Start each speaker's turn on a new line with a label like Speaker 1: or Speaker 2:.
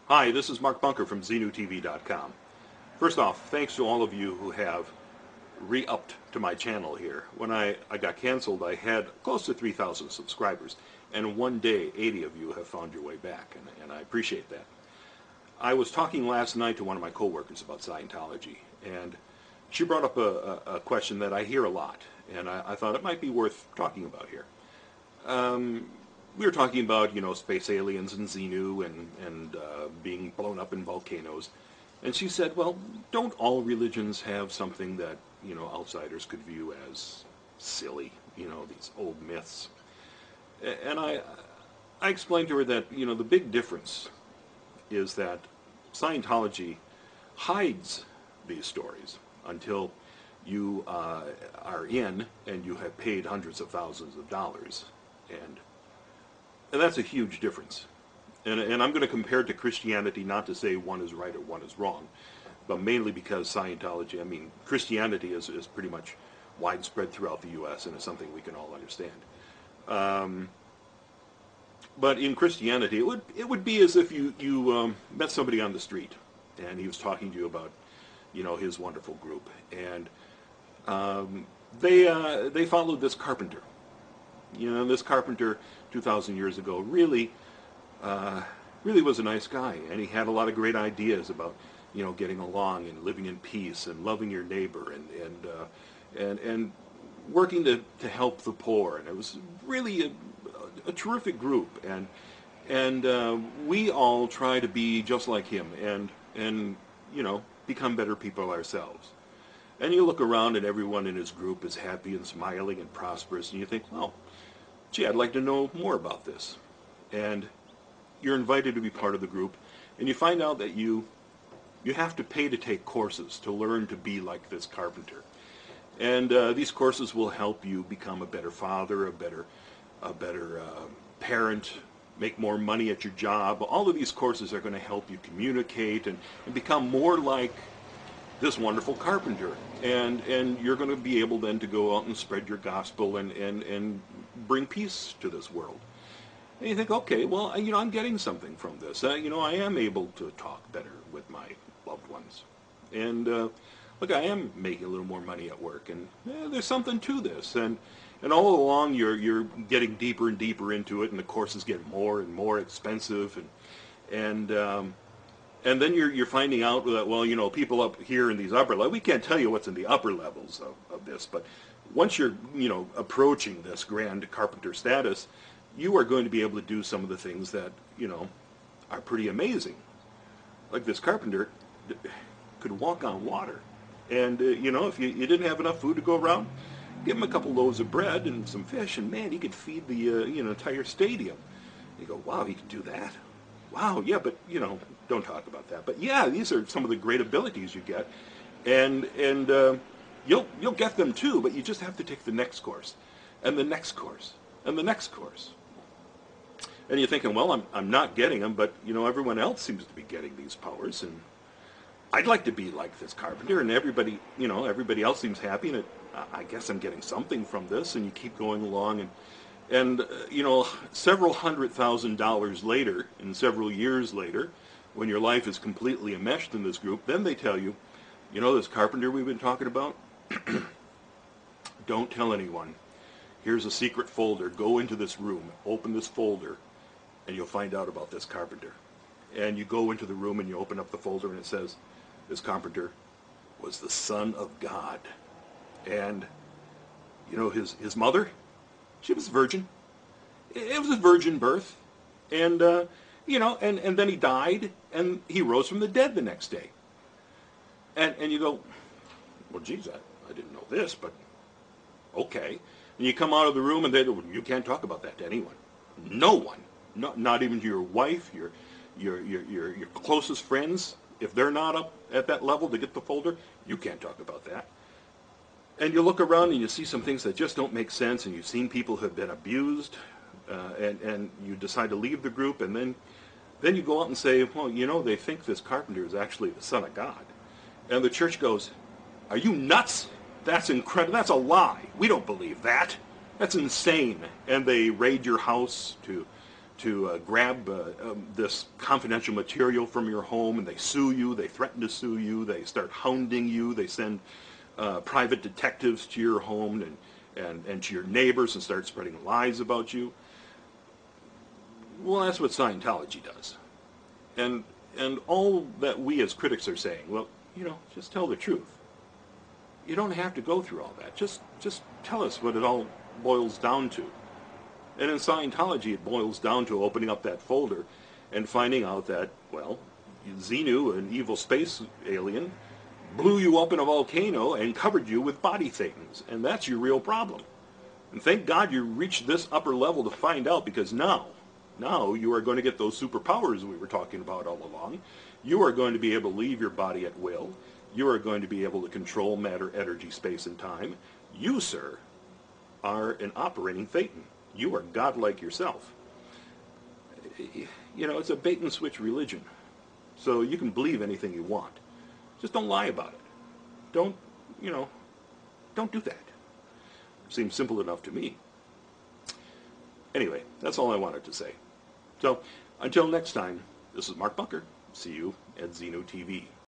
Speaker 1: Hi, this is Mark Bunker from xenutv.com. First off, thanks to all of you who have re-upped to my channel here. When I got canceled, I had close to 3,000 subscribers, and in one day, 80 of you have found your way back, and I appreciate that. I was talking last night to one of my coworkers about Scientology, and she brought up a question that I hear a lot, and I thought it might be worth talking about here. We were talking about, space aliens and Xenu and being blown up in volcanoes. And she said, well, don't all religions have something that, outsiders could view as silly, these old myths? And I explained to her that, the big difference is that Scientology hides these stories until you are in and you have paid hundreds of thousands of dollars. And that's a huge difference. And I'm going to compare it to Christianity, not to say one is right or one is wrong, but mainly because Scientology, Christianity is pretty much widespread throughout the U.S. and it's something we can all understand. But in Christianity, it would be as if you met somebody on the street and he was talking to you about, his wonderful group. And they followed this carpenter. This carpenter 2,000 years ago really was a nice guy, and he had a lot of great ideas about, getting along and living in peace and loving your neighbor and working to help the poor. And it was really a terrific group, and we all try to be just like him and become better people ourselves. And you look around and everyone in his group is happy and smiling and prosperous, and you think, well, gee, I'd like to know more about this. And you're invited to be part of the group, and you find out that you have to pay to take courses to learn to be like this carpenter. And these courses will help you become a better father, a better parent, make more money at your job. All of these courses are going to help you communicate and become more like this wonderful carpenter. And you're going to be able then to go out and spread your gospel and bring peace to this world. And you think, okay, well, I'm getting something from this. I am able to talk better with my loved ones. And look, I am making a little more money at work, and there's something to this. And all along, you're getting deeper and deeper into it, and the courses get more and more expensive, and then you're finding out that, well, people up here in these upper levels, we can't tell you what's in the upper levels of this, but once you're, approaching this grand carpenter status, you are going to be able to do some of the things that, are pretty amazing. Like this carpenter could walk on water. And, if you didn't have enough food to go around, give him a couple loaves of bread and some fish, and man, he could feed the, entire stadium. You go, wow, he can do that? Wow, yeah, but, don't talk about that. But yeah, these are some of the great abilities you get. And you'll get them too, but you just have to take the next course, and the next course, and the next course. And you're thinking, well, I'm not getting them, but, everyone else seems to be getting these powers, and I'd like to be like this carpenter, and everybody else seems happy, and I guess I'm getting something from this, and you keep going along, and several $100,000 later, and several years later, when your life is completely enmeshed in this group, then they tell you, this carpenter we've been talking about, don't tell anyone. Here's a secret folder. Go into this room, open this folder, and you'll find out about this carpenter. And you go into the room and you open up the folder and it says, this carpenter was the Son of God. And, his mother, she was a virgin. It was a virgin birth. And, and then he died and he rose from the dead the next day. And you go, well, geez, I didn't know this, but okay. And you come out of the room and you can't talk about that to anyone. No one. Not even to your wife, your closest friends. If they're not up at that level to get the folder, you can't talk about that. And you look around and you see some things that just don't make sense, and you've seen people who have been abused, and you decide to leave the group, and then you go out and say, well, they think this carpenter is actually the Son of God. And the church goes, are you nuts? That's incredible. That's a lie. We don't believe that. That's insane. And they raid your house to grab this confidential material from your home, and they sue you, they threaten to sue you, they start hounding you, they send private detectives to your home and to your neighbors and start spreading lies about you. Well, that's what Scientology does. And all that we as critics are saying, well, just tell the truth. You don't have to go through all that. Just tell us what it all boils down to. And in Scientology, it boils down to opening up that folder and finding out that, well, Xenu, an evil space alien, blew you up in a volcano and covered you with body thetans. And that's your real problem. And thank God you reached this upper level to find out, because now you are going to get those superpowers we were talking about all along. You are going to be able to leave your body at will. You are going to be able to control matter, energy, space, and time. You, sir, are an operating thetan. You are godlike yourself. It's a bait and switch religion. So you can believe anything you want. Just don't lie about it. Don't do that. Seems simple enough to me. Anyway, that's all I wanted to say. So, until next time, this is Mark Bunker. See you at Xenu TV.